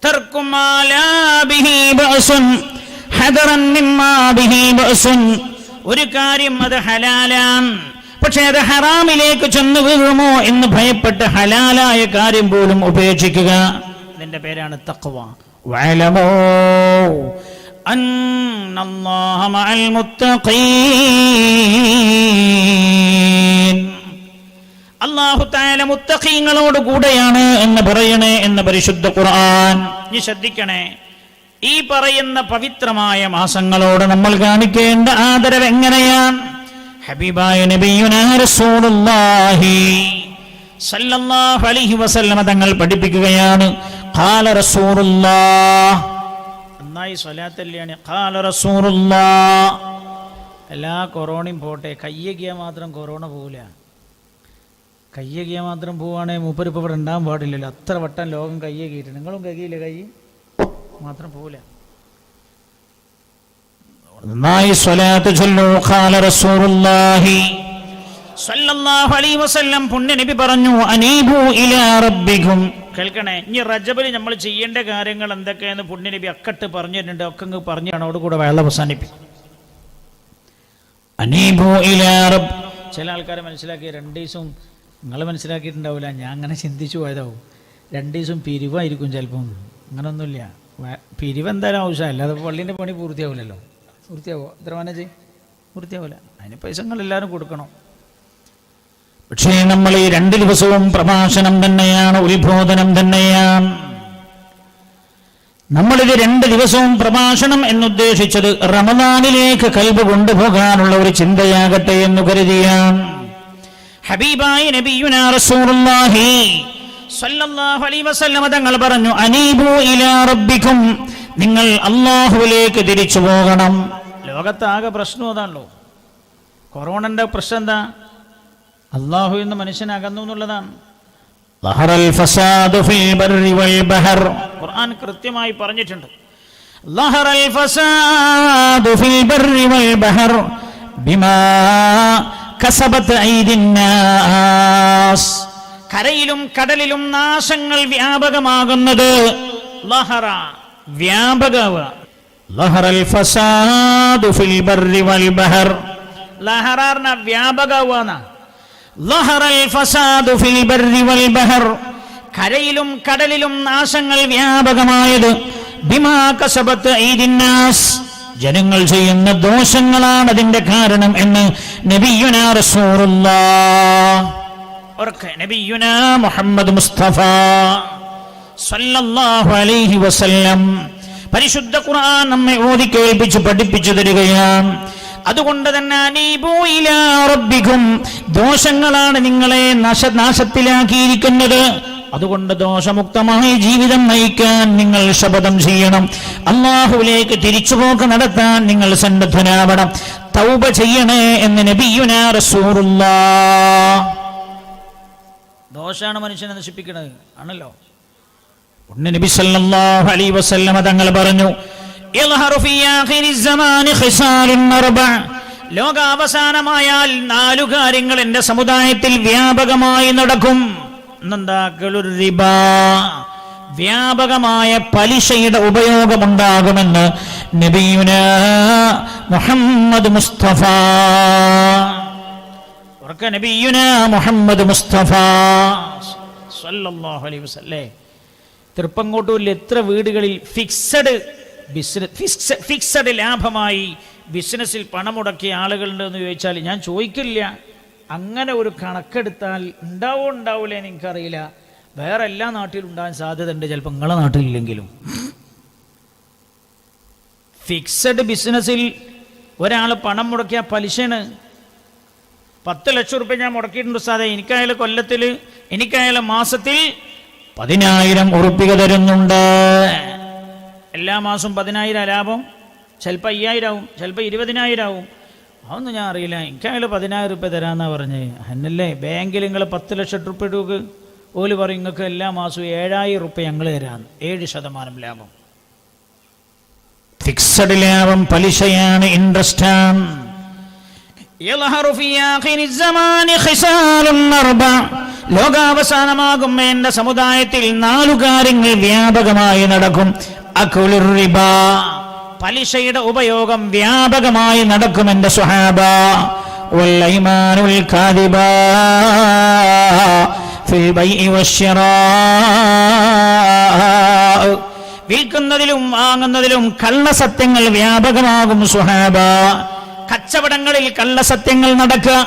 തർക്കു മാ ലാ ബിഹി ബഅസുൻ ഹദറൻ മിമ്മാ ബിഹി ബഅസുൻ. ഒരു കാര്യം അത് ഹലാലാണ്, പക്ഷെ അത് ഹറാമിലേക്ക് ചെന്നു വീഴുമോ എന്ന് ഭയപ്പെട്ട് ഹലാലായ കാര്യം പോലും ഉപേക്ഷിക്കുക. ഇതിന്റെ പേരാണ് തഖ്വ. വഅലമൂ അന്നല്ലാഹ മഅൽ മുത്തഖീൻ. അല്ലാഹു തആല മുത്തഖീങ്ങളോട് കൂടെയാണ് എന്ന് പറയണേ എന്ന് പരിശുദ്ധ ഖുർആൻ. നീ ശ്രദ്ധിക്കണേ, ഈ പറയുന്ന പവിത്രമായ മാസങ്ങളോട് നമ്മൾ കാണിക്കേണ്ട ആദരവ് എങ്ങനെയാണ്? ഹബീബായ നബിയുനാ റസൂലുള്ളാഹി സല്ലല്ലാഹു അലൈഹി വസല്ലമ തങ്ങൾ പഠിപ്പിക്കുകയാണ്. ഖാല റസൂലുള്ളാഹ്. നന്നായി സ്വലാത്തല്ലാണ്. ഖാല റസൂലുള്ളാഹ്. എല്ലാ കൊറോണയും പോട്ടെ, കയ്യകിയാൽ മാത്രം കൊറോണ പോവില്ല. കയ്യകിയാൽ മാത്രം പോവുകയാണെങ്കിൽ മൂപ്പര് ഇപ്പോൾ ഇവിടെ ഉണ്ടാകാൻ പാടില്ലല്ലോ. അത്ര വട്ടം ലോകം കയ്യകിയിട്ട് നിങ്ങളും കയ്യില്ല, കൈ മാത്രം പോവില്ല. നന്നായി സ്വലാത്ത് ചൊല്ലൂ. ഖാല റസൂലുള്ളാഹി സ്വല്ലല്ലാഹു അലൈഹി വസല്ലം പുണ്യ നബി പറഞ്ഞു, അനീബു ഇലാ റബ്ബികും. കേൾക്കണേ, ഇനി റജബിൽ നമ്മൾ ചെയ്യേണ്ട കാര്യങ്ങൾ എന്തൊക്കെയെന്ന് പുണ്യ നബി അക്കട്ട് പറഞ്ഞു തരുന്നുണ്ട്. ഒക്കെ അങ്ങ് പറഞ്ഞാണ് അതോടുകൂടെ വേള അവസാനിപ്പിക്കും. അനീബു ഇലാ റബ്ബ്. ചില ആൾക്കാരെ മനസ്സിലാക്കി 2 ദിവസം നിങ്ങൾ മനസ്സിലാക്കിയിട്ടുണ്ടാവില്ല, ഞാൻ അങ്ങനെ ചിന്തിച്ചു പോയതാവും. 2 ദിവസം പിരിവായിരിക്കും ചിലപ്പം. അങ്ങനൊന്നുമില്ല, പിരിവ് എന്തായാലും ആവശ്യമില്ല, അല്ലാതെ പള്ളീൻ്റെ പണി പൂർത്തിയാവില്ലല്ലോ. പൂർത്തിയാവോ? എത്ര മാനേജ്? പൂർത്തിയാവില്ല. അതിന് പൈസ എല്ലാവരും കൊടുക്കണം. പക്ഷേ നമ്മൾ ഈ 2 ദിവസവും പ്രഭാഷണം തന്നെയാണ്, ഉത്ബോധനം തന്നെയാണ്. നമ്മളിത് 2 ദിവസവും പ്രഭാഷണം എന്നുദ്ദേശിച്ചത് റമദാനിലേക്ക് കൽബ് കൊണ്ടുപോകാനുള്ള ഒരു ചിന്തയാകട്ടെ എന്ന് കരുതിയാണ്. ഹബീബായ നബിയുനാ റസൂലുള്ളാഹി സ്വല്ലല്ലാഹു അലൈഹി വസല്ലം തങ്ങൾ പറഞ്ഞു, അനീബു ഇലാ റബ്ബികും. നിങ്ങൾ അല്ലാഹുവിലേക്ക് തിരിച്ചു പോകണം. ലോകത്താകെ പ്രശ്നം അതാണല്ലോ. കൊറോണന്റെ പ്രശ്നം എന്താ? അല്ലാഹു എന്ന് മനുഷ്യൻ അകന്നു എന്നുള്ളതാണ്. ലഹറൽ ഫസാദു ഫിൽ ബർരി വൽ ബഹർ. ഖുർആൻ കൃത്യമായി പറഞ്ഞിട്ടുണ്ട്. ലഹറൽ ഫസാദു ഫിൽ ബർരി വൽ ബഹർ ബിമാ കസബത് ഐദിൻ നാസ്. കരയിലും കടലിലും നാശങ്ങൾ വ്യാപകമാകുന്നത്. ലഹറ വ്യാപകവ. ലഹറൽ ഫസാദു ഫിൽ ബർരി വൽ ബഹർ. ലഹറന വ്യാപകവന. ലഹറൽ ഫസാദു ഫിൽ ബർരി വൽ ബഹർ. കരയിലും കടലിലും നാശങ്ങൾ വ്യാപകമായത് ബിമാ കസബത് ഐദിൻ നാസ്. ജനങ്ങൾ ചെയ്യുന്ന ദോഷങ്ങളാണ് അതിന്റെ കാരണം എന്ന് നബിയുനാ റസൂലുള്ളാഹ്. നബിയുനാ മുഹമ്മദ് മുസ്തഫ സല്ലല്ലാഹു അലൈഹി വസല്ലം പരിശുദ്ധ ഖുർആൻ നമ്മെ ഓതി കേൾപ്പിച്ച് പഠിപ്പിച്ചു തരികയാണ്. അതുകൊണ്ട് തന്നെ അനീബു ഇലാ റബ്ബികും. ദോഷങ്ങളാണ് നിങ്ങളെ നാശത്തിലാക്കിയിരിക്കുന്നത്. അതുകൊണ്ട് ദോഷമുക്തമായ ജീവിതം നയിക്കാൻ നിങ്ങൾ ശപഥം ചെയ്യണം. അല്ലാഹുവിലേക്ക് തിരിച്ചുപോക്ക് നടത്താൻ നിങ്ങൾ സന്നദ്ധനാവണം. തൗബ ചെയ്യണേ എന്ന് നബിയുനാ റസൂലുള്ളാഹ്. ദോഷാണ് മനുഷ്യനെ നശിപ്പിക്കുന്നത് ആണല്ലോ. നബി സല്ലല്ലാഹു അലൈഹി വസല്ലം തങ്ങൾ പറഞ്ഞു, യൽഹറു ഫീ ആഖിരിസ് സമാനി ഖിസാലുൻ അർബഅ. ലോക അവസാനമായാൽ 4 കാര്യങ്ങൾ എൻ്റെ സമുദായത്തിൽ വ്യാപകമായി നടക്കും. റിബ. വ്യാപകമായ പലിശയുടെ ഉപയോഗമുണ്ടാകുമെന്ന് നബിയുനാ മുഹമ്മദ് മുസ്തഫ. നബിയുനാ മുഹമ്മദ് മുസ്തഫ സല്ലല്ലാഹു അലൈഹി വസല്ലം. തൃപ്പങ്കോട്ടൂരിൽ എത്ര വീടുകളിൽ ഫിക്സഡ് ലാഭമായി ബിസിനസ്സിൽ പണം മുടക്കിയ ആളുകളുണ്ടെന്ന് ചോദിച്ചാൽ ഞാൻ ചോദിക്കില്ല. അങ്ങനെ ഒരു കണക്കെടുത്താൽ ഉണ്ടാവില്ല എനിക്കറിയില്ല. വേറെ എല്ലാ നാട്ടിലും ഉണ്ടാകാൻ സാധ്യത ഉണ്ട്, ചിലപ്പോൾ നിങ്ങളെ നാട്ടിലില്ലെങ്കിലും. ഫിക്സഡ് ബിസിനസ്സിൽ ഒരാൾ പണം മുടക്കിയ പലിശയാണ്. 10 ലക്ഷം റുപ്യ ഞാൻ മുടക്കിയിട്ടുണ്ട് സാധേ. എനിക്കായാലും കൊല്ലത്തിൽ, എനിക്കായാലും മാസത്തിൽ 10,000 ഉറുപ്പിക തരുന്നുണ്ട്. എല്ലാ മാസവും 10,000 ലാഭം. ചിലപ്പോൾ 5,000 ആവും, ചിലപ്പോൾ 20,000 ആവും. അതൊന്നും ഞാൻ അറിയില്ല. എനിക്കായാലും 10,000 റുപ്യ തരാമെന്നാണ് പറഞ്ഞത്. എന്നല്ലേ ബാങ്കിൽ നിങ്ങൾ 10 ലക്ഷം റുപ്യ ഇടുക, ഓല് പറയും നിങ്ങൾക്ക് എല്ലാ മാസവും 7,000 റുപ്യ ഞങ്ങൾ തരാമെന്ന്. 7% ലാഭം. ഫിക്സഡ് ലാഭം പലിശയാണ്, ഇൻട്രസ്റ്റ് ആണ്. ലോകാവസാനമാകും എന്റെ സമുദായത്തിൽ 4 കാര്യങ്ങൾ വ്യാപകമായി നടക്കും. അക്കുലുർ റിബ, പലിശയുടെ ഉപയോഗം വ്യാപകമായി നടക്കും എന്റെ സ്വഹാബ. വൽ ഐമാനുൽ കാദിബ ഫിൽ ബൈഇ വശ്ശിറാ, വിൽക്കുന്നതിലും വാങ്ങുന്നതിലും കള്ളസത്യങ്ങൾ വ്യാപകമാകും സ്വഹാബ. കച്ചവടങ്ങളിൽ കള്ളസത്യങ്ങൾ നടക്കുക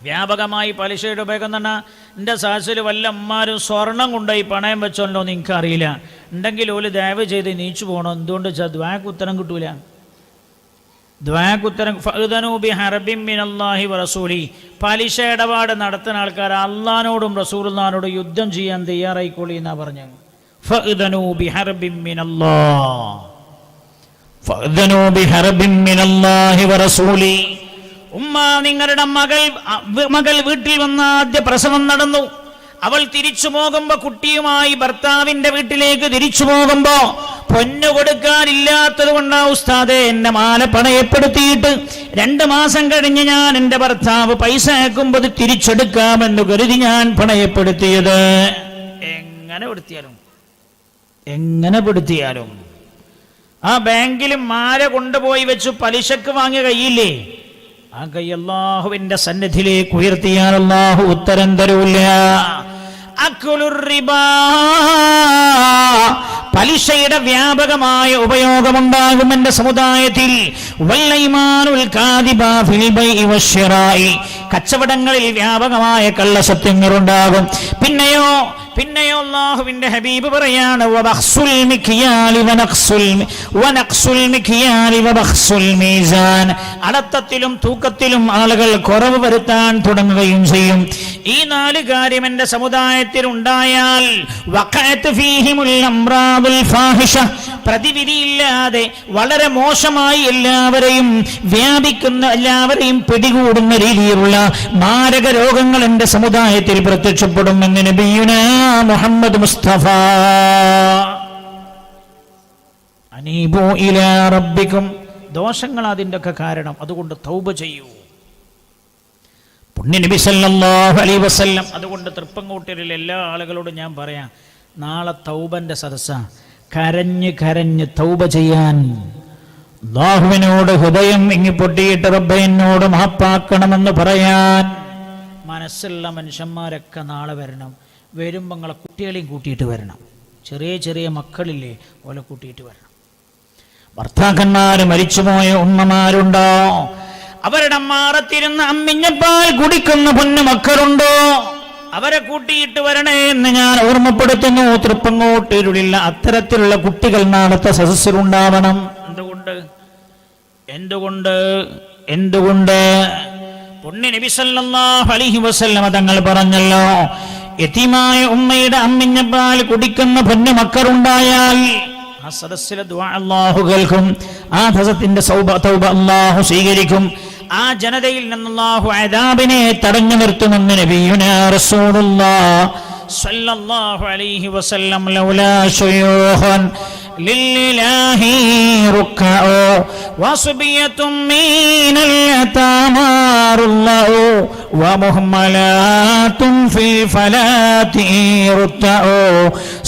വ്യാപകമായി. പലിശയുടെ ഉപയോഗം എന്ന് പറഞ്ഞാൽ എൻ്റെ സാഹസിൽ വല്ല അമ്മാരും സ്വർണം കൊണ്ടുപോയി പണയം വെച്ചോണ്ടോ എന്ന് എനിക്കറിയില്ല. ഉണ്ടെങ്കിൽ ഓല് ദയവ് ചെയ്ത് നീച്ചു പോകണം. എന്തുകൊണ്ട് വെച്ചാൽ ദ്വാക്ക് ഉത്തരം കിട്ടൂല. ദ്വാക്കുത്തരം ഫഅ്ദനൂ ബിഹർബിൻ മിനല്ലാഹി വറസൂലി, പലിശ ഇടപാട് നടത്തുന്ന ആൾക്കാർ അള്ളാഹിനോടും റസൂലുള്ളാഹിനോടും യുദ്ധം ചെയ്യാൻ തയ്യാറായിക്കോളി എന്നാ പറഞ്ഞു. ഫഅ്ദനൂ ബിഹർബിൻ മിനല്ലാഹ്, ഫഅ്ദനൂ ബിഹർബിൻ മിനല്ലാഹി വറസൂലി. ഉമ്മ, നിങ്ങളുടെ മകൾ വീട്ടിൽ വന്ന ആദ്യ പ്രസവം നടന്നു. അവൾ തിരിച്ചു പോകുമ്പോ, കുട്ടിയുമായി ഭർത്താവിന്റെ വീട്ടിലേക്ക് തിരിച്ചു പോകുമ്പോ പൊന്നു കൊടുക്കാനില്ലാത്തത് കൊണ്ടാ ഉസ്താദെ എന്നെ മാല പണയപ്പെടുത്തിയിട്ട് 2 മാസം കഴിഞ്ഞ് ഞാൻ എൻ്റെ ഭർത്താവ് പൈസ അയക്കുമ്പോൾ അത് തിരിച്ചെടുക്കാമെന്ന് കരുതി ഞാൻ പണയപ്പെടുത്തിയത്. എങ്ങനെ പെടുത്തിയാലും ആ ബാങ്കിൽ മാല കൊണ്ടുപോയി വെച്ചു പലിശക്ക് വാങ്ങിയ കയ്യില്ലേ, ആ കൈ അല്ലാഹുവിന്റെ സന്നിധിയിലേക്ക് ഉയർത്തിയാൽ അല്ലാഹു ഉത്തരം തരൂല്ല. അക്കുലുർ റിബാ, പലിശയുടെ വ്യാപകമായ ഉപയോഗമുണ്ടാകും എന്റെ സമുദായത്തിൽ. വല്ലൈമാനുൽ കാദിബ ഫിൽ ബൈഇ വശ്ശിറാഇ, കച്ചവടങ്ങളിൽ വ്യാപകമായ കള്ളസത്യങ്ങളുണ്ടാകും. പിന്നെയോ അല്ലാഹുവിന്റെ ഹബീബ് പറയാണ്, വബഖ്സുൽ മിക്യാലി വനഖ്സുൽ മിക്യാലി വബഖ്സുൽ മീസാൻ, അളത്തത്തിലും തൂക്കത്തിലും ആളുകൾ കുറവ് വരുത്താൻ തുടങ്ങുകയും ചെയ്യും. ഈ 4 കാര്യം എന്റെ സമുദായത്തിൽ ഉണ്ടായാൽ വഖഅത് ഫീഹിമുൽ അംറാദുൽ ഫാഹിഷ, പ്രതിവിധിയില്ലാതെ വളരെ മോശമായി എല്ലാവരെയും വ്യാപിക്കുന്ന, എല്ലാവരെയും പിടികൂടുന്ന രീതിയിലുള്ള മാരക രോഗങ്ങൾ എന്റെ സമുദായത്തിൽ പ്രത്യക്ഷപ്പെടുമെന്ന് നബിയുനാ മുഹമ്മദ് മുസ്തഫ. അനീബു ഇലാ റബ്ബിക്കും, ദോഷങ്ങൾ അതിൻ്റെ ഒക്കെ കാരണം, അതുകൊണ്ട് തൗബ ചെയ്യൂ. പുണ്യ നബി സല്ലല്ലാഹു അലൈഹി വസല്ലം. അതുകൊണ്ട് തൃപ്പങ്കോട്ടിലെ എല്ലാ ആളുകളോടും ഞാൻ പറയാം, നാളെ തൗബന്റെ സദസ്സ. കരഞ്ഞ് തൗബ ചെയ്യാൻ, അല്ലാഹുവിനോട് ഹൃദയം പൊട്ടിയിട്ട് റബ്ബേ എന്നോട് മാപ്പാക്കണമെന്ന് പറയാൻ മനസ്സുള്ള മനുഷ്യന്മാരൊക്കെ നാളെ വരണം. വരുമ്പോൾ നിങ്ങളെ കുട്ടികളെയും കൂട്ടിയിട്ട് വരണം. ചെറിയ മക്കളില്ലേ, ഓലെ കൂട്ടിയിട്ട് വരണം. ഭർത്താക്കന്മാര് മരിച്ചുപോയ ഉമ്മമാരുണ്ടോ? അവരുടെ മാറത്തിരുന്ന് അമ്മിഞ്ഞപ്പാൽ കുടിക്കുന്ന പൊന്നു മക്കളുണ്ടോ? അവരെ കൂട്ടിയിട്ട് വരണേ എന്ന് ഞാൻ ഓർമ്മപ്പെടുത്തുന്നു. തൃപ്പങ്ങോട്ടിലുള്ള അത്തരത്തിലുള്ള കുട്ടികൾ നാളത്തെ സദസ്സിലുണ്ടാവണം. എന്തുകൊണ്ട് പുണ്യ നബി സല്ലല്ലാഹു അലൈഹി വസല്ലം തങ്ങൾ പറഞ്ഞല്ലോ, യതീമായ ഉമ്മയുടെ അമ്മിഞ്ഞപ്പാൽ കുടിക്കുന്ന പൊന്നു മക്കളുണ്ടായാൽ ആ സദസ്സിലെ ദുആ അല്ലാഹു കേൾക്കും. ആ സദസ്സിന്റെ തൗബ അല്ലാഹു സ്വീകരിക്കും. ആ ജനതയിൽ നിന്ന് അല്ലാഹു അദാബിനെ തടഞ്ഞു നിർത്തുമെന്ന് നബിയുനാ റസൂലുള്ളാഹി സ്വല്ലല്ലാഹു അലൈഹി വസല്ലം. ലൗലാ ശുയൂഖൻ ലില്ലാഹി റുക്അഉ വസുബിയത്തും മിനൽ യതാമാറുല്ലാഹു വമുഹ്മലാത്തും ഫിൽ ഫലാത്തി റുക്അഉ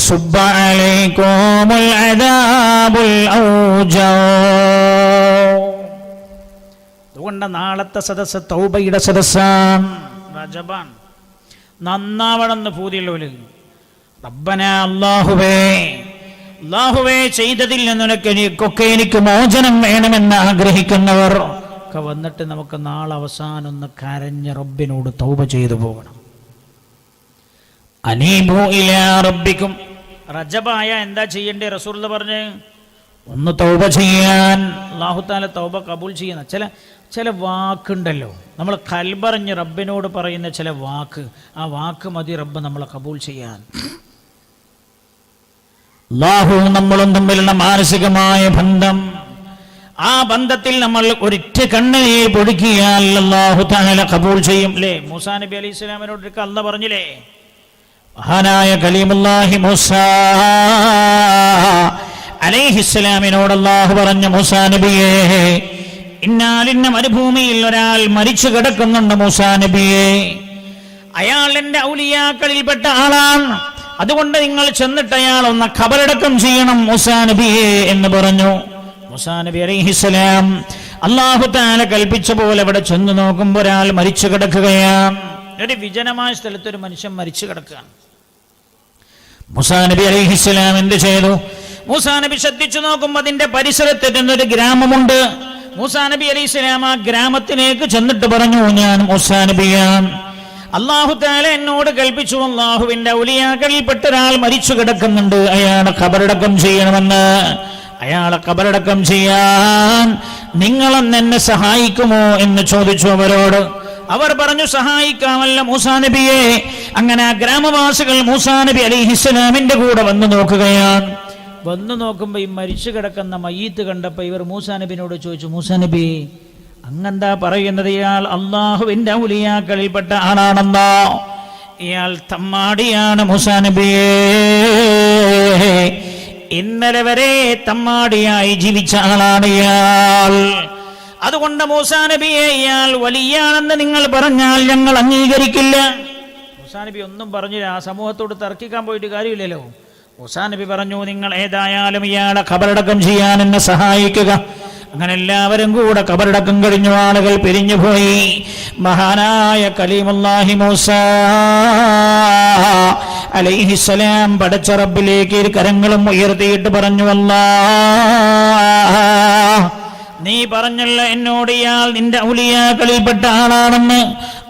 സുബ്ബ അലൈകുമുൽ അദാബുൽ ഔജാ. അതുകൊണ്ട് നാളത്തെ സദസ്സ് തൗബയുടെ സദസ്സാണ്, റജബാൻ. നന്നാവണമെന്ന് പൂതിയുള്ളവര് റബ്ബന അല്ലാഹുവേ ചെയ്തതിൽ നിന്നൊക്കെ എനിക്ക് മോചനം വേണമെന്ന് ആഗ്രഹിക്കുന്നവർ ഒക്കെ വന്നിട്ട് നമുക്ക് നാളെ അവസാനം ഒന്ന് കരഞ്ഞ് റബ്ബിനോട് തൗബ ചെയ്തു പോകണം. അനീബു ഇലാ റബ്ബിക്കും. റജബായ എന്താ ചെയ്യണ്ടേ? റസൂലുള്ളാഹി പറഞ്ഞ് ഒന്ന് തൗബ ചെയ്യാൻ. അല്ലാഹു തആല തൗബ കബൂൽ ചെയ്യുന്ന ചില വാക്കുണ്ടല്ലോ, നമ്മൾ കൽബറിഞ്ഞ് റബ്ബിനോട് പറയുന്ന ചില വാക്ക്, ആ വാക്ക് മതി റബ്ബ് നമ്മളെ കബൂൽ ചെയ്യാൻ. അല്ലാഹുവും നമ്മളും തമ്മിലുള്ള മാനസികമായ ബന്ധം, ആ ബന്ധത്തിൽ നമ്മൾ ഒരിറ്റ കണ്ണുനീർ പൊടിക്കിയാൽ അല്ലാഹു തആല കബൂൽ ചെയ്യും. അല്ലേ? മൂസാ നബി അലൈഹി സ്വലാമിനോട് അല്ലാഹു പറഞ്ഞില്ലേ, മഹാനായ കലീമുല്ലാഹി മൂസാ അലൈഹിസ്സലാമിനോട് അല്ലാഹു പറഞ്ഞു, മൂസാ നബിയേ, ഇന്നാലിന്ന മരുഭൂമിയിൽ ഒരാൾ മരിച്ചു കിടക്കുന്നുണ്ട് മൂസാ നബിയെ. അയാൾ എന്റെ ഔലിയാക്കളിൽപ്പെട്ട ആളാണ്, അതുകൊണ്ട് നിങ്ങൾ ചെന്നിട്ട് അയാൾ ഒന്ന് ഖബറടക്കം ചെയ്യണം മൂസാ നബിയെ എന്ന് പറഞ്ഞു. മൂസാ നബി അലൈഹിസ്സലാം അല്ലാഹു തആല കൽപ്പിച്ച പോലെ അവിടെ ചെന്ന് നോക്കുമ്പോൾ ഒരാൾ മരിച്ചു കിടക്കുകയാണ്. ഒരു വിജനമായ സ്ഥലത്ത് ഒരു മനുഷ്യൻ മരിച്ചു കിടക്കുകയാണ്. മൂസാ നബി അലൈഹിസ്സലാം എന്ത് ചെയ്തു? മൂസാ നബി ശ്രദ്ധിച്ചു നോക്കുമ്പോൾ അതിന്റെ പരിസരത്ത് ഒരു ഗ്രാമമുണ്ട്. മൂസാ നബി അലൈഹിസ്സലാം ആ ഗ്രാമത്തിലേക്ക് ചെന്നിട്ട് പറഞ്ഞു, ഞാൻ മൂസാ നബിയാണ്, അല്ലാഹു തആല എന്നോട് കൽപ്പിച്ചു, അല്ലാഹുവിന്റെ ഔലിയാക്കളിൽപ്പെട്ട ഒരാൾ മരിച്ചു കിടക്കുന്നുണ്ട്, അയാളെ ഖബറടക്കം ചെയ്യണമെന്ന്. അയാളെ ഖബറടക്കം ചെയ്യാൻ നിങ്ങളൊന്ന് എന്നെ സഹായിക്കുമോ എന്ന് ചോദിച്ചു അവരോട്. അവർ പറഞ്ഞു, സഹായിക്കാമല്ല മൂസാ നബിയെ. അങ്ങനെ ആ ഗ്രാമവാസികൾ മൂസാ നബി അലൈഹിസ്സലാമിന്റെ കൂടെ വന്നു നോക്കുകയാണ്. വന്നു നോക്കുമ്പോൾ ഈ മരിച്ചു കിടക്കുന്ന മയ്യത്ത് കണ്ടപ്പോൾ ഇവർ മൂസാ നബിനോട് ചോദിച്ചു, മൂസാ നബി അങ്ങെന്താ പറയുന്നത്? ഇയാൾ അല്ലാഹുവിന്റെ ഔലിയാക്കളിൽപ്പെട്ട ആളാണെന്നോ? ഇയാൾ തമ്മാടിയാണ് മൂസാ നബിയെ. ഇന്നലെ വരെ തമ്മാടിയായി ജീവിച്ച ആളാണ് ഇയാൾ. അതുകൊണ്ട് മൂസാ നബിയെ ഇയാൾ വലിയാണെന്ന് നിങ്ങൾ പറഞ്ഞാൽ ഞങ്ങൾ അംഗീകരിക്കില്ല. മൂസാ നബി ഒന്നും പറഞ്ഞില്ല. ആ സമൂഹത്തോട് തർക്കിക്കാൻ പോയിട്ട് കാര്യമില്ലല്ലോ. മൂസാ നബി പറഞ്ഞു, നിങ്ങൾ ഏതായാലും ഇയാളെ ഖബറടക്കം ചെയ്യാൻ എന്നെ സഹായിക്കുക. അങ്ങനെ എല്ലാവരും കൂടെ ഖബറടക്കം കഴിഞ്ഞു. ആളുകൾ പിരിഞ്ഞുപോയി. മഹാനായ കലീമുല്ലാഹി മൂസ അലൈഹിസ്സലാം പടച്ച റബ്ബിലേക്ക് കരങ്ങളും ഉയർത്തിയിട്ട് പറഞ്ഞു, അല്ലാഹ് നീ പറഞ്ഞല്ല എന്നോട് ഇയാൾ നിന്റെ ഔലിയാക്കളിൽപ്പെട്ട ആളാണെന്ന്.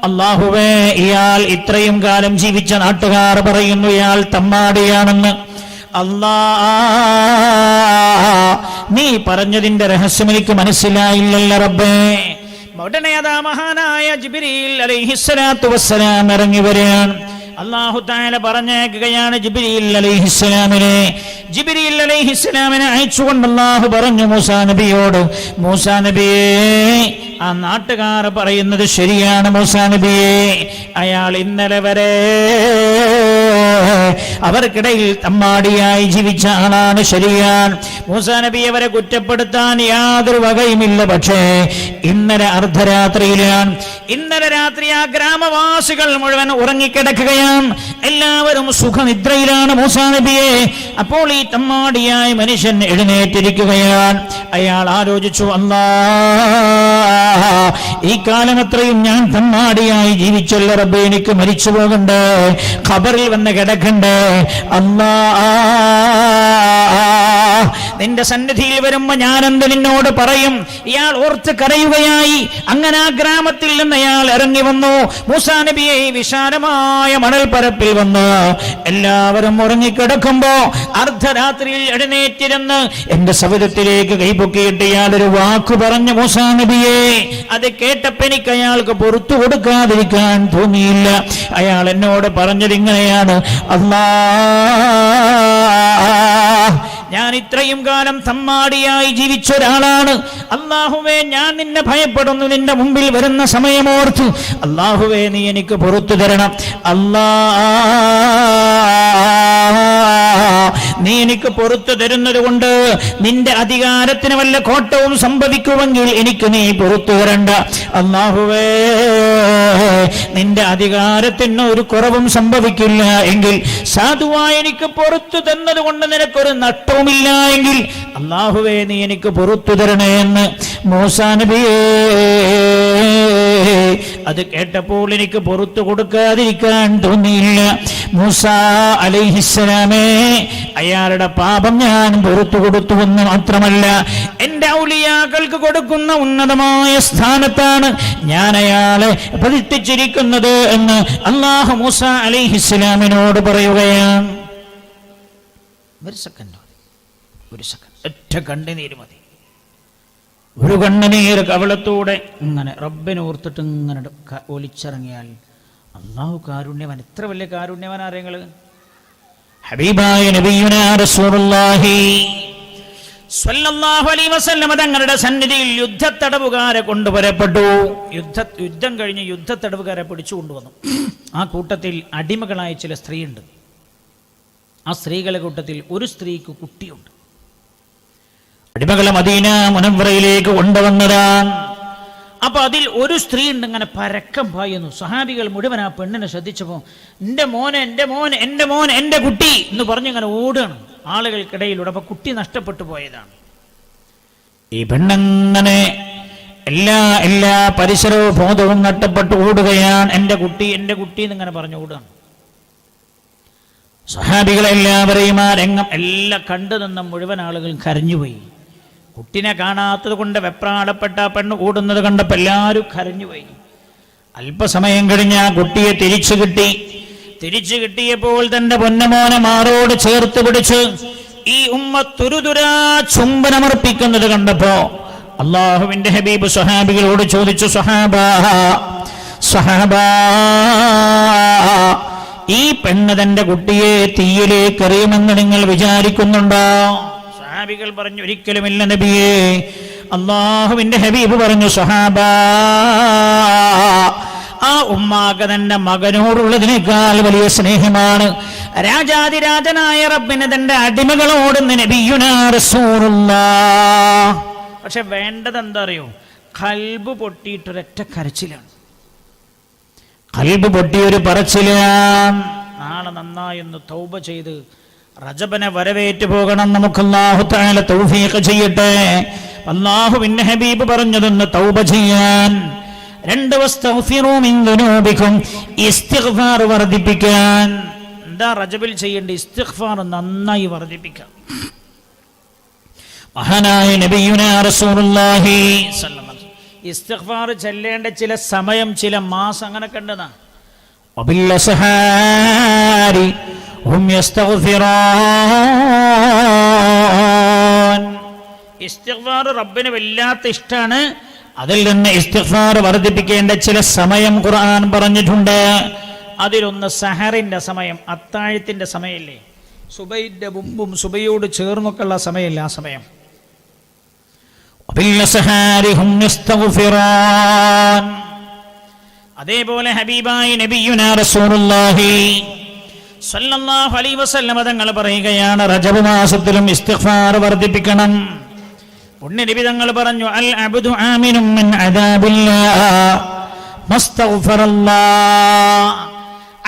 അല്ലാഹുവേ, ഇയാൾ ഇത്രയും കാലം ജീവിച്ച നാട്ടുകാർ പറയുന്നു ഇയാൾ തമ്മാടിയാണെന്ന്. അല്ലാഹ്, നീ പറഞ്ഞതിന്റെ രഹസ്യം എനിക്ക് മനസ്സിലായില്ലല്ലോ റബ്ബേ. ഉടനെ അതാ മഹാനായ ജിബ്രീൽ അലൈഹിസ്സലാത്തു വസ്സലാം ഇറങ്ങി വരികയാണ്. അല്ലാഹു തആല പറഞ്ഞേക്കുകയാണ് ജിബ്രീൽ അലൈഹിസ്സലാമിനെ അയച്ചുകൊണ്ട് അല്ലാഹു പറഞ്ഞു മൂസാ നബിയോട്, മൂസാ നബിയേ, ആ നാട്ടുകാർ പറയുന്നത് ശരിയാണ് മൂസാ നബിയേ. അയാൾ ഇന്നലെ വരെ അവർക്കിടയിൽ തമ്മാടിയായി ജീവിച്ച ആളാണ്, ശരിയാണ്. മൂസാ നബി അവരെ കുറ്റപ്പെടുത്താൻ യാതൊരു വകയുമില്ല. പക്ഷേ ഇന്നലെ അർദ്ധരാത്രിയിലാണ്. ഇന്നലെ രാത്രി ആ ഗ്രാമവാസികൾ മുഴുവൻ ഉറങ്ങിക്കിടക്കുകയാണ്. എല്ലാവരും സുഖനിദ്രയിലാണ് മൂസാ നബിയെ. അപ്പോൾ ഈ തമ്മാടിയായ മനുഷ്യൻ എഴുന്നേറ്റിരിക്കുകയാണ്. അയാൾ ആലോചിച്ചു, അല്ലാഹ്, ഈ കാലം അത്രയും ഞാൻ തമ്മാടിയായി ജീവിച്ചല്ലോ റബ്ബേ, എനിക്ക് മരിച്ചു പോകണ്ടേ, ഖബറിൽ വന്ന് കിടക്കണ്ടേ. അല്ലാഹ്, നിന്റെ സന്നിധിയിൽ വരുമ്പോ ഞാനെന്ത് നിന്നോട് പറയും? ഇയാൾ ഓർത്ത് കരയുകയായി. അങ്ങനെ ആ ഗ്രാമത്തിൽ നിന്ന് അയാൾ ഇറങ്ങി വന്നു. മൂസാ നബിയെ ഈ വിശാലമായ മണൽപ്പരപ്പിൽ വന്ന് എല്ലാവരും ഉറങ്ങിക്കിടക്കുമ്പോ അർദ്ധരാത്രിയിൽ എഴുന്നേറ്റിരുന്ന് എന്റെ സവിധത്തിലേക്ക് കൈപൊക്കിയിട്ട് ഇയാൾ ഒരു വാക്ക് പറഞ്ഞു മൂസാ നബിയെ. അത് കേട്ടപ്പോ എനിക്ക് അയാൾക്ക് പുറത്തു കൊടുക്കാതിരിക്കാൻ തോന്നിയില്ല. അയാൾ എന്നോട് പറഞ്ഞത് ഇങ്ങനെയാണ്, അല്ലാഹ്, ഞാൻ ഇത്രയും കാലം തമ്മാടിയായി ജീവിച്ച ഒരാളാണ്. അല്ലാഹുവേ, ഞാൻ നിന്നെ ഭയപ്പെടുന്നു. നിന്റെ മുമ്പിൽ വരുന്ന സമയമോർത്ത് അല്ലാഹുവേ, നീ എനിക്ക് പുറത്തു തരണം. നീ എനിക്ക് പുറത്തു തരുന്നത് കൊണ്ട് നിന്റെ അധികാരത്തിന് വല്ല കോട്ടവും സംഭവിക്കുമെങ്കിൽ എനിക്ക് നീ പുറത്തു തരണ്ട. അല്ലാഹുവേ, നിന്റെ അധികാരത്തിന് ഒരു കുറവും സംഭവിക്കില്ല എങ്കിൽ, സാധുവായി എനിക്ക് പുറത്തു തന്നത് കൊണ്ട് നിനക്കൊരു നഷ്ടവുമില്ല എങ്കിൽ അല്ലാഹുവേ, നീ എനിക്ക് പുറത്തു തരണേ എന്ന് മൂസാ നബിയേ. അത് കേട്ടപ്പോൾ എനിക്ക് പുറത്തു കൊടുക്കാതിരിക്കാൻ തോന്നിയില്ല. മൂസാ അലൈഹിസ്സലാമേ, അയാളുടെ പാപം ഞാൻ പുറത്തു കൊടുത്തുവെന്ന് മാത്രമല്ല, എന്റെ ഔലിയാക്കൾക്ക് കൊടുക്കുന്ന ഉന്നതമായ സ്ഥാനത്താണ് ഞാൻ അയാളെ പ്രതിഷ്ഠിച്ചിരിക്കുന്നത് എന്ന് അല്ലാഹു മൂസാ അലൈഹിസ്സലാമിനോട് പറയുകയാണ്. ഒരു സെക്കൻഡ്, ഒറ്റ കണ്ണുനീര് മതി. ഒരു കണ്ണുനീര് കവളത്തൂടെ ഇങ്ങനെ റബ്ബിനെ ഓർത്തിട്ട് ഇങ്ങനെ ഒലിച്ചിറങ്ങിയാൽ അല്ലാഹു കാരുണ്യവാൻ. എത്ര വലിയ കാരുണ്യവാൻ അറിയങ്ങള്. ഹബീബായ നബിയുനാ റസൂലുള്ളാഹി സ്വല്ലല്ലാഹു അലൈഹി വസല്ലം തങ്ങളുടെ സന്നിധിയിൽ യുദ്ധത്തടവുകാരെ കൊണ്ടുവരപ്പെട്ടു. യുദ്ധം കഴിഞ്ഞ് യുദ്ധത്തടവുകാരെ പിടിച്ചു കൊണ്ടുവന്നു. ആ കൂട്ടത്തിൽ അടിമകളായ ചില സ്ത്രീയുണ്ട്. ആ സ്ത്രീകളുടെ കൂട്ടത്തിൽ ഒരു സ്ത്രീക്ക് കുട്ടിയുണ്ട്. അടിമകളെ മദീന മുനവ്വറയിലേക്ക് കൊണ്ടുവന്നതാണ്. അപ്പൊ അതിൽ ഒരു സ്ത്രീ ഉണ്ട് ഇങ്ങനെ പരക്കം പായുന്നു. സഹാബികൾ മുഴുവൻ ആ പെണ്ണിനെ ശ്രദ്ധിച്ചപ്പോൾ എൻ്റെ മോനെ എൻ്റെ മോൻ എൻ്റെ മോൻ എൻ്റെ കുട്ടി എന്ന് പറഞ്ഞിങ്ങനെ ഓടുകയാണ് ആളുകൾക്കിടയിലൂടെ. അപ്പൊ കുട്ടി നഷ്ടപ്പെട്ടു പോയതാണ്. ഈ പെണ്ണങ്ങനെ എല്ലാ പരിസരവും ബോധവും നഷ്ടപ്പെട്ടു ഓടുകയാണ്. എൻ്റെ കുട്ടി എന്നിങ്ങനെ പറഞ്ഞു ഓടുകയാണ്. സഹാബികളെല്ലാവരെയും ആ രംഗം എല്ലാം കണ്ടു നിന്ന മുഴുവൻ ആളുകളും കരഞ്ഞുപോയി. കുട്ടിനെ കാണാത്തത് കൊണ്ട് വെപ്രാളപ്പെട്ട പെണ്ണ് ഓടുന്നത് കണ്ടപ്പോൾ എല്ലാവരും കരഞ്ഞുപോയി. അല്പസമയം കഴിഞ്ഞ് ആ കുട്ടിയെ തിരിച്ചു കിട്ടിയപ്പോൾ തന്റെ പൊന്നമോനെ മാറോട് ചേർത്ത് പിടിച്ച് ഈ ഉമ്മ തുരുതുരാ ചുംബനമർപ്പിക്കുന്നത് കണ്ടപ്പോ അള്ളാഹുവിന്റെ ഹബീബ് സ്വഹാബികളോട് ചോദിച്ചു, സ്വഹാബാ ഈ പെണ്ണ് തന്റെ കുട്ടിയെ തീയിലേക്ക് എറിയുമെന്ന് നിങ്ങൾ വിചാരിക്കുന്നുണ്ടോ? സ്വഹാബികൾ പറഞ്ഞു, ഒരിക്കലുമില്ല നബിയേ. അള്ളാഹുവിന്റെ ഹബീബ് പറഞ്ഞു, സ്വഹാബാ ആ ഉമ്മാക്ക് തന്റെ മകനോടുള്ളതിനേക്കാൾ വലിയ സ്നേഹമാണ് രാജാതിരാജനായ റബ്ബിന് തന്റെ അടിമകളോട് നബിയുനാ റസൂലുള്ളാഹ്. പക്ഷെ വേണ്ടത് എന്താ അറിയോ? ഖൽബ് പൊട്ടിയിട്ടൊരൊറ്റ കരച്ചിലാണ്. ഖൽബ് പൊട്ടിയൊരു പറച്ചിലാണ്. നാളെ നന്നായി ഒന്ന് തൗബ ചെയ്ത് റജബനെ വരവേറ്റു പോകണം. നമുക്ക് അല്ലാഹു തആല തൗഫീഖ് ചെയ്യട്ടെ. അല്ലാഹുവിന്റെ ഹബീബ് പറഞ്ഞതൊന്ന് തൗബ ചെയ്യാൻ. 2 വസ്തഗ്ഫിറൂ മിൻ ദുനൂബികും, ഇസ്തിഗ്ഫാർ വർദ്ധിപ്പിക്കാൻ. എന്താ റജബിൽ ചെയ്യേണ്ട? ഇസ്തിഗ്ഫാർ നന്നായി വർദ്ധിപ്പിക്കാം. മഹാനായ നബിയുനാ റസൂലുള്ളാഹി സ്വല്ലല്ലാഹു അലൈഹി വസല്ലം ഇസ്തിഗ്ഫാർ ചൊല്ലേണ്ട ചില സമയം, ചില മാസം അങ്ങനെ കണ്ടതാ. വബിൽ അസ്ഹാരി ഹും യസ്തഗ്ഫിറൂൻ. ഇസ്തിഗ്ഫാർ റബ്ബിന് വല്ലാത്ത ഇഷ്ടാണ്. അതിൽ നിന്ന് ഇസ്തിഗ്ഫാർ വർദ്ധിപ്പിക്കേണ്ട ചില സമയം ഖുർആൻ പറഞ്ഞിട്ടുണ്ട്. അതിലൊന്ന് സഹറിന്റെ സമയം, അത്താഴത്തിന്റെ സമയമില്ലേ, സുബൈന്റെ മുമ്പും സുബൈയോട് ചേർന്നൊക്കെയുള്ള സമയമില്ല, ആ സമയം. അതേപോലെ ഹബീബായി നബിയുനാ റസൂലുള്ളാഹി സ്വല്ലല്ലാഹു അലൈഹി വസല്ലം തങ്ങൾ പറയുകയാണ്, റജബ് മാസത്തിലും ഇസ്തിഗ്ഫാർ വർദ്ധിപ്പിക്കണം. പുണ്യനബി തങ്ങൾ പറഞ്ഞു, അൽ അബ്ദു ആമിനും മിൻ അദാബില്ലാഹ് മസ്തഗ്ഫറല്ലാഹ്.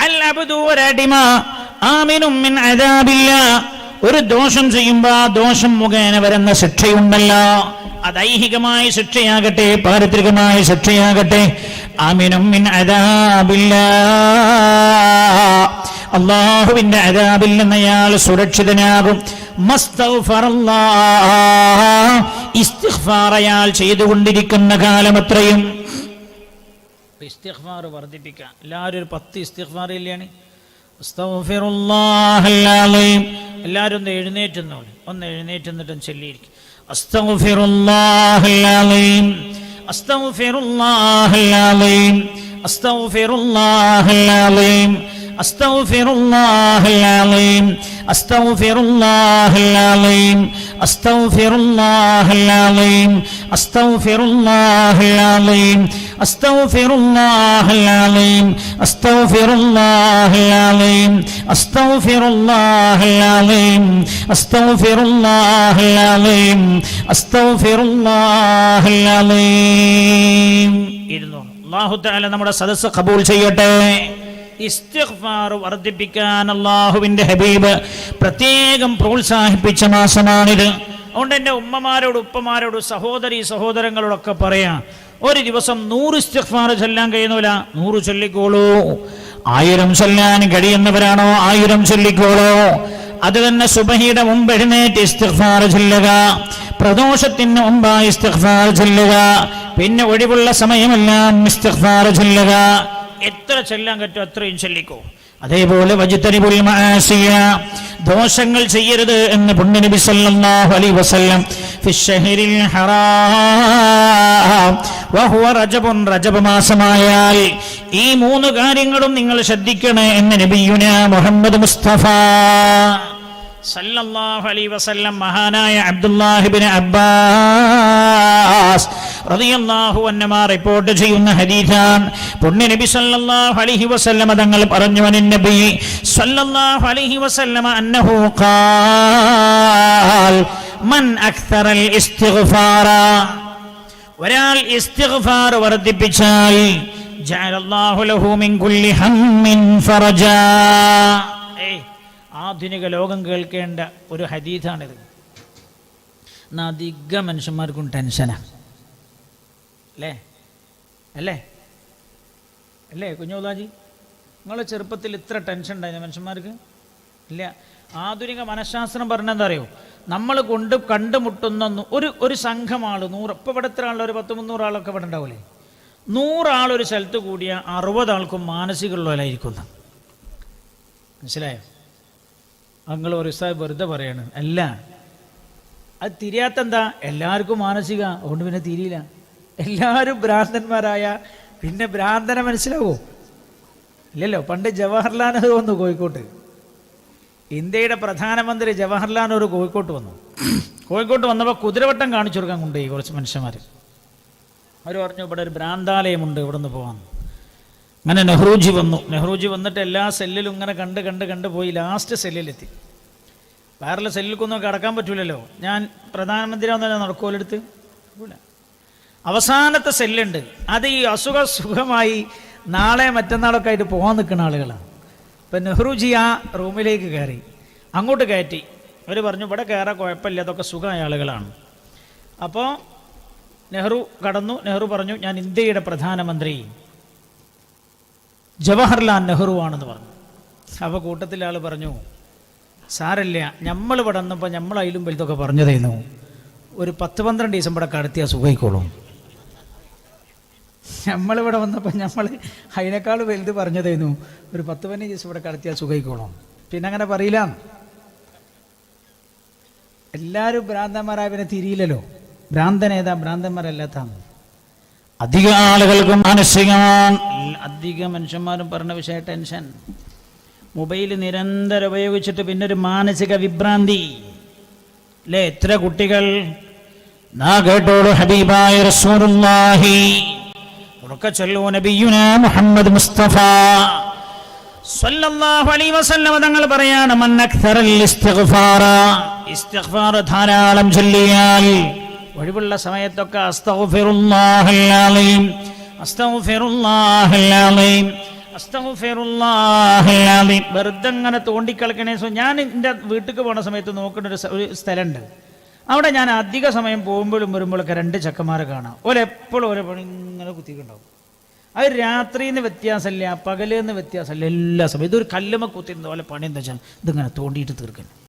അൽ അബ്ദു ഒരടിമ, ആമിനും മിൻ അദാബില്ലാഹ്, ഒരു ദോഷം ചെയ്യുമ്പോൾ ആ ദോഷം മുഖേന വരുന്ന ശിക്ഷയുണ്ടല്ലോ, അതൈഹികമായ ശിക്ഷയാകട്ടെ പാരിത്രികമായ ശിക്ഷയാകട്ടെ, ആമിനും മിൻ അദാബില്ലാഹ്, അല്ലാഹുവിന്റെ അദാബിൽ നിന്ന് അയാൾ സുരക്ഷിതനാകും. മസ്തഗ്ഫറല്ലാഹ്, ഇസ്തിഗ്ഫാർ അയാൾ ചെയ്തുകൊണ്ടിരിക്കുന്ന കാലമത്രയും ഇസ്തിഗ്ഫാർ വർദ്ധിപ്പിക്കാം. എല്ലാവരും ഒരു 10 ഇസ്തിഗ്ഫാർ ഇല്ലാണ്. അസ്തഗ്ഫിറുല്ലാഹൽ അലീം. എല്ലാവരും ഒന്ന് എഴുന്നേറ്റുന്നോളൂ, ഒന്ന് എഴുന്നേറ്റുന്നിട്ടും ചൊല്ലിയിരിക്കും. അസ്തഗ്ഫിറുല്ലാഹൽ അലീം, അസ്തഗ്ഫിറുല്ലാഹൽ അലീം, അസ്തഗ്ഫിറുല്ലാഹൽ അലീം, അസ്തഗ്ഫിറുല്ലാഹൽ അലീം, അസ്തഗ്ഫിറുല്ലാഹൽ അലീം, അസ്തഗ്ഫിറുല്ലാഹൽ അലീം, അസ്തഗ്ഫിറുല്ലാഹൽ അലീം, അസ്തഗ്ഫിറുല്ലാഹൽ അലീം, അസ്തഗ്ഫിറുല്ലാഹൽ അലീം, അസ്തഗ്ഫിറുല്ലാഹൽ അലീം, അസ്തഗ്ഫിറുല്ലാഹൽ അലീം, അസ്തഗ്ഫിറുല്ലാഹൽ അലീം. അല്ലാഹു തആല നമ്മുടെ സദസ്സ് ഖബൂൽ ചെയ്യട്ടെ. ഇസ്തിഗ്ഫാർ വർദ്ധിപ്പിക്കാൻ അല്ലാഹുവിന്റെ ഹബീബ് പ്രത്യേകം പ്രോത്സാഹിപ്പിച്ച മാസമാണിത്. അതുകൊണ്ട് എൻ്റെ ഉമ്മമാരോട് ഉപ്പമാരോട് സഹോദരങ്ങളോടൊക്കെ പറയാം, ഒരു ദിവസം 100 ഇസ്തിഗ്ഫാർ ചൊല്ലാൻ കഴിയുന്നില്ല, 100 ചൊല്ലിക്കോളൂ. 1000 ചൊല്ലാൻ കഴിയുന്നവരാണോ 1000 ചൊല്ലിക്കോളൂ. അത് തന്നെ സുബഹിയുടെ മുമ്പ് എഴുന്നേറ്റ് ഇസ്തിഗ്ഫാർ ചൊല്ലുക, പ്രദോഷത്തിന് മുമ്പ് ഇസ്തിഗ്ഫാർ ചൊല്ലുക, പിന്നെ ഒഴിവുള്ള സമയമെല്ലാം ഇസ്തിഗ്ഫാർ ചൊല്ലുക. എത്ര ചൊല്ലാൻ പറ്റും അത്രയും ചൊല്ലിക്കോ. അതേപോലെ വജ്തനിബുൽ മആസിയ, ദോഷങ്ങൾ ചെയ്യരുത് എന്ന് പുണ്യനബി സല്ലല്ലാഹു അലൈഹി വസല്ലം ഫിശ്ശഹരിൽ ഹറാം വഹുവ റജബുൻ, റജബ് മാസമായാൽ ഈ 3 കാര്യങ്ങളും നിങ്ങൾ ശ്രദ്ധിക്കണേ എന്ന് നബിയുനാ മുഹമ്മദ് മുസ്തഫ സല്ലല്ലാഹു അലൈഹി വസല്ലം മഹാനായ അബ്ദുല്ലാഹി ഇബ്നു അബ്ബാസ് റളിയല്ലാഹു അൻഹുമാ റിപ്പോർട്ട് ചെയ്യുന്ന ഹദീസാണ്. പുണ്യനബി സല്ലല്ലാഹു അലൈഹി വസല്ലം തങ്ങൾ പറഞ്ഞു, നബി സല്ലല്ലാഹു അലൈഹി വസല്ലം അന്നഹു ഖാൽ മൻ അക്തറൽ ഇസ്തിഗ്ഫാറ, ഒരാൾ ഇസ്തിഗ്ഫാർ വർദ്ധിപ്പിച്ചാൽ ജഅലല്ലാഹു ലഹു മിൻ കുല്ലി ഹമ്മിൻ ഫറജാ. ആധുനിക ലോകം കേൾക്കേണ്ട ഒരു ഹദീസാണിത്. എന്നാൽ അധികം മനുഷ്യന്മാർക്കും ടെൻഷനാ അല്ലേ അല്ലേ അല്ലേ കുഞ്ഞോദാജി? നിങ്ങളെ ചെറുപ്പത്തിൽ ഇത്ര ടെൻഷൻ ഉണ്ടായിരുന്നു മനുഷ്യന്മാർക്ക്? ഇല്ല. ആധുനിക മനഃശാസ്ത്രം പറഞ്ഞെന്താ അറിയോ? നമ്മൾ കണ്ടുമുട്ടുന്ന ഒരു സംഘം ആൾ 100, ഇപ്പോൾ ഇവിടെ എത്ര ആളുള്ള ഒരു 10-300 ആളൊക്കെ ഇവിടെ ഉണ്ടാവില്ലേ? 100 ആളൊരു സ്ഥലത്ത് കൂടിയ 60 ആൾക്കും മാനസികമുള്ളവരായിരിക്കുന്നു. മനസ്സിലായോ? നിങ്ങൾ ഒരു സാഹിബ് വെറുതെ പറയാണ്. അല്ല, അത് തിരിയാത്തെന്താ? എല്ലാവർക്കും മാനസിക, അതുകൊണ്ട് പിന്നെ തിരിയില്ല. എല്ലാവരും ഭ്രാന്തന്മാരായ പിന്നെ ഭ്രാന്തനെ മനസ്സിലാവോ? ഇല്ലല്ലോ. പണ്ട് ജവഹർലാൽ നെഹ്റു വന്നു കോഴിക്കോട്ട്. ഇന്ത്യയുടെ പ്രധാനമന്ത്രി ജവഹർലാൽ നെഹ്റു കോഴിക്കോട്ട് വന്നു. കോഴിക്കോട്ട് വന്നപ്പോൾ കുതിരവട്ടം കാണിച്ചു കൊടുക്കാൻ കൊണ്ടുപോയി കുറച്ച് മനുഷ്യന്മാർ. അവർ പറഞ്ഞു ഇവിടെ ഒരു ഭ്രാന്താലയമുണ്ട്, ഇവിടെ നിന്ന് പോകാൻ. അങ്ങനെ നെഹ്റുജി വന്നു. നെഹ്റുജി വന്നിട്ട് എല്ലാ സെല്ലിലും ഇങ്ങനെ കണ്ട് പോയി ലാസ്റ്റ് സെല്ലിലെത്തി. വേറെ സെല്ലിൽക്കൊന്നും കടക്കാൻ പറ്റൂലല്ലോ. ഞാൻ പ്രധാനമന്ത്രി വന്നാൽ നടക്കുമല്ലെടുത്ത് അവസാനത്തെ സെല്ലുണ്ട്. അത് ഈ സുഖമായി നാളെ മറ്റന്നാളൊക്കെ ആയിട്ട് പോകാൻ നിൽക്കുന്ന ആളുകളാണ്. ഇപ്പം നെഹ്റുജി ആ റൂമിലേക്ക് കയറി, അങ്ങോട്ട് കയറ്റി. അവർ പറഞ്ഞു ഇവിടെ കയറാൻ കുഴപ്പമില്ല, അതൊക്കെ സുഖമായ ആളുകളാണ്. അപ്പോൾ നെഹ്റു കടന്നു. നെഹ്റു പറഞ്ഞു ഞാൻ ഇന്ത്യയുടെ പ്രധാനമന്ത്രി ജവഹർലാൽ നെഹ്റു ആണെന്ന് പറഞ്ഞു. അപ്പോൾ കൂട്ടത്തിലെ ആൾ പറഞ്ഞു സാരല്ല, നമ്മൾ ഇവിടെ വന്നപ്പോൾ നമ്മൾ അതിലും വലുതൊക്കെ പറഞ്ഞതായിരുന്നു. ഒരു 10-12 ദിവസം ഇവിടെ കടത്തിയാൽ സുഖമായിക്കോളും. നമ്മളിവിടെ വന്നപ്പോൾ നമ്മൾ അതിനേക്കാൾ വലുത് പറഞ്ഞതായിരുന്നു. ഒരു 10-15 ദിവസം ഇവിടെ കടത്തിയാൽ സുഖമായിക്കോളും. പിന്നെ അങ്ങനെ പറയില്ല. എല്ലാവരും ഭ്രാന്തന്മാരായ പിന്നെ തിരിയില്ലല്ലോ. ഭ്രാന്തനേതാ? ഭ്രാന്തന്മാരല്ലാത്താണ്. അധിക ആളുകൾക്കും അധിക മനുഷ്യന്മാരും പറഞ്ഞ വിഷയ ടെൻഷൻ. മൊബൈൽ നിരന്തരം ഉപയോഗിച്ചിട്ട് പിന്നെ ഒരു മാനസിക വിഭ്രാന്തി അല്ലേ? എത്ര കുട്ടികൾ കേട്ടോളൂ. ഹബീബായ റസൂലുള്ളാഹി ചൊല്ലൂ നബിയുനാ മുഹമ്മദ് മുസ്തഫ സ്വല്ലല്ലാഹു അലൈഹി വസല്ലം തങ്ങൾ പറയാണ് മൻ അക്തറൽ ഇസ്തിഗ്ഫാറ, ഇസ്തിഗ്ഫാർ ധാരാളം ചൊല്ലിയാൽ ഒഴിവുള്ള സമയത്തൊക്കെ അസ്തഗ്ഫിറുല്ലാഹൽ അലീം, അസ്തഗ്ഫിറുല്ലാഹൽ അലീം, അസ്തഗ്ഫിറുല്ലാഹൽ അലീം വെറുതെ അങ്ങനെ തോണ്ടിക്കളിക്കണേ. ഞാൻ എൻ്റെ വീട്ടിലേക്ക് പോകുന്ന സമയത്ത് നോക്കുന്ന ഒരു സ്ഥലമുണ്ട്. അവിടെ ഞാൻ അധിക സമയം പോകുമ്പോഴും വരുമ്പോഴൊക്കെ 2 ചെക്കന്മാരെ കാണാം. ഓരെപ്പോഴും ഓരോ പണി ഇങ്ങനെ കുത്തിയിട്ടുണ്ടാവും. അത് രാത്രിന്ന് വ്യത്യാസമില്ല, പകലെന്ന് വ്യത്യാസമില്ല, എല്ലാ സമയം ഇതൊരു കല്ലുമ്മ കുത്തിരുന്ന പോലെ പണി എന്താ വെച്ചാൽ ഇതിങ്ങനെ തോണ്ടിയിട്ട് തീർക്കണം.